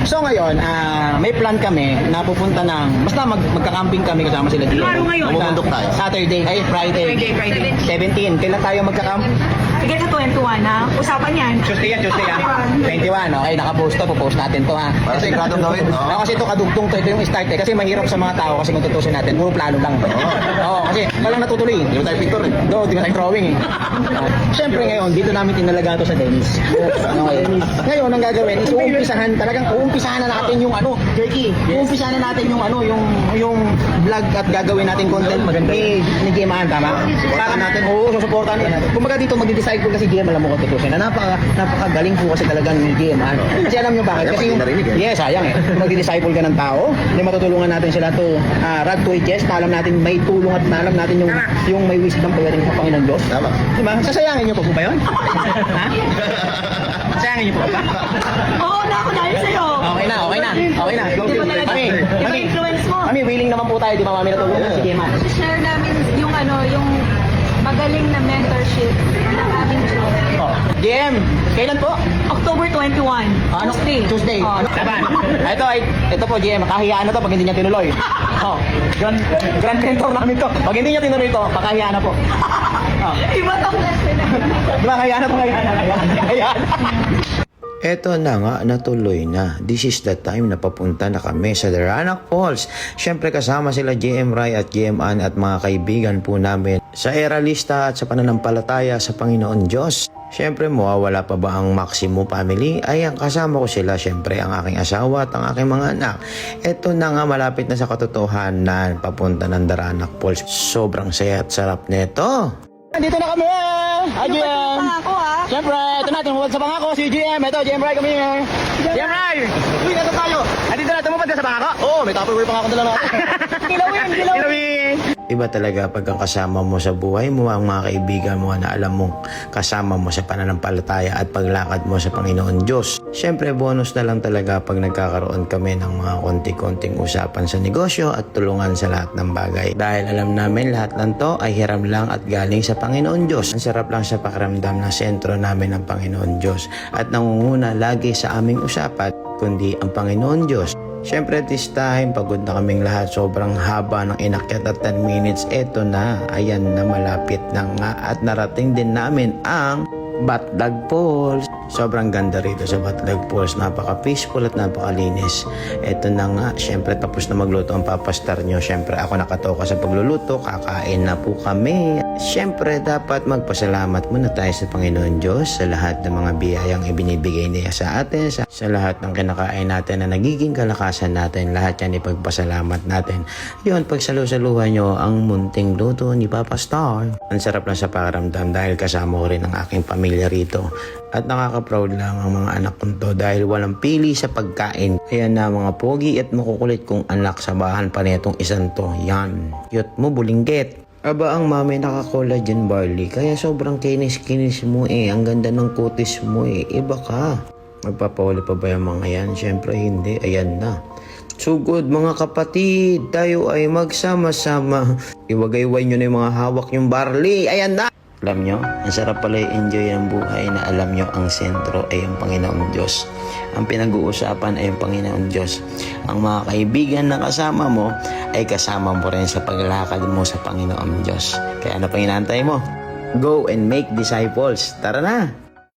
So ngayon, may plan kami na pupunta ng, basta magka-camping kami kasama sila dito. Ano ngayon? Pumundok tayo. Saturday, Friday. 17. Kailan tayo magka-camp? Sige sa 21 ha. Usapan yan. Tuesday yan. 21, okay, nakapost to, pupost natin to ha. Para siguradong gawin, no? Kasi ito kadugtong to, ito yung start eh. Kasi mahirap sa mga tao kasi kung tutusin natin, puro plano lang. Oo, kasi walang natutuloy. Hindi mo tayo picture eh. Di ba tayo drawing eh. Siyempre ngayon, dito namin tinalaga to sa Dennis. Okay. Ngayon, ang gagawin is uumpisahan na natin yung Jerky. Uumpisahan na natin yung vlog at gagawin natin content ni Gemaan, tama? Para natin, susuportahan natin. Kumbaga dito magdi-decide po kasi GM, alam mo ko tutusin na napakagaling po kasi talagang ni Gemaan. Kasi alam nyo bakit? Kasi yes, sayang eh. Magdi-disciple ka ng tao, matutulungan natin sila to rag to edges, na alam natin may tulong at na alam natin yung may wisdom pagdating sa Panginoon Diyos. Tama. Diba? Sasayangin niyo po ba yun? Ha? Sayangin niyo po ba? Oo na ako dahil sa'yo. Okay na. Di ba talaga? Iba influence mo. Mami, willing naman po tayo, di ba mami, natulungan si Gemaan? Share namin yung magaling na mentorship ng aming job. GM, kailan po? October 21. Tuesday. Oh. Laban. Ito po GM, kahiyaan na to pag hindi niya tinuloy. Grand mentor namin to. Pag hindi niya tinuloy to, pakahiyaan na po. Iba to. Diba, kahiyaan na. Eto na nga, natuloy na. This is the time na papunta na kami sa Daranac Falls. Siyempre kasama sila JM Rai at JM Ann at mga kaibigan po namin sa Eralista at sa pananampalataya sa Panginoon Diyos. Siyempre, mawawala pa ba ang Maximo family? Ay, ang kasama ko sila, siyempre, ang aking asawa at ang aking mga anak. Eto na nga, malapit na sa katotohanan, papunta ng Daranac Falls. Sobrang saya at sarap neto. Nandito na kami! Hi, GM! Ako ha. Siyempre, ito na, tumupad sa bangako si GM. Ito, GM Rai kami here. GM Rai! Uy, nandito tayo! Nandito na, tumupad ka sa bangako? Oo, may Tupperware pa nga akong dala natin. Kilawin! Iba talaga pag ang kasama mo sa buhay mo, ang mga kaibigan mo na alam mong kasama mo sa pananampalataya at paglakad mo sa Panginoon Diyos. Siyempre, bonus na lang talaga pag nagkakaroon kami ng mga konti-konting usapan sa negosyo at tulungan sa lahat ng bagay. Dahil alam namin lahat ng to ay hiram lang at galing sa Panginoon Diyos. Ang sarap lang sa pakiramdam na sentro namin ng Panginoon Diyos at nangunguna lagi sa aming usapan kundi ang Panginoon Diyos. Siyempre this time, pagod na kaming lahat. Sobrang haba ng inakyat at 10 minutes. Eto na, ayan na, malapit na nga. At narating din namin ang Batlag Falls. Sobrang ganda rito sa Batlag Falls. Napaka-peaceful at napakalinis. Eto na nga, siyempre tapos na magluto ang papastar nyo. Siyempre ako nakatoka sa pagluluto. Kakain na po kami. Siyempre dapat magpasalamat muna tayo sa Panginoon Diyos sa lahat ng mga biyayang ibinibigay niya sa atin. Sa lahat ng kinakain natin na nagiging kalakasan natin. Lahat yan ipagpasalamat natin. Yun, pagsalusaluhan nyo ang munting luto ni Papa Star. Ang sarap lang sa pakiramdam dahil kasama ko rin ang aking pamilya rito. At nakaka-proud lang ang mga anak kong to dahil walang pili sa pagkain. Ayan na mga pogi at makukulit kong anak sa bahan pa nitong isang to. Yan. Cute mo, bulinggit. Aba ang mami naka-collagen barley kaya sobrang kinis-kinis mo eh. Ang ganda ng kutis mo eh. Iba ka. Magpapahuli pa ba yung mga yan? Siyempre hindi. Ayan na. So good mga kapatid. Tayo ay magsama-sama. Iwagayway nyo na yung mga hawak yung barley. Ayan na. Alam nyo, ang sarap pala i-enjoy ang buhay na alam nyo ang sentro ay ang Panginoong Diyos. Ang pinag-uusapan ay ang Panginoong Diyos. Ang mga kaibigan na kasama mo ay kasama mo rin sa paglakad mo sa Panginoong Diyos. Kaya ano pang inaantay mo? Go and make disciples. Tara na!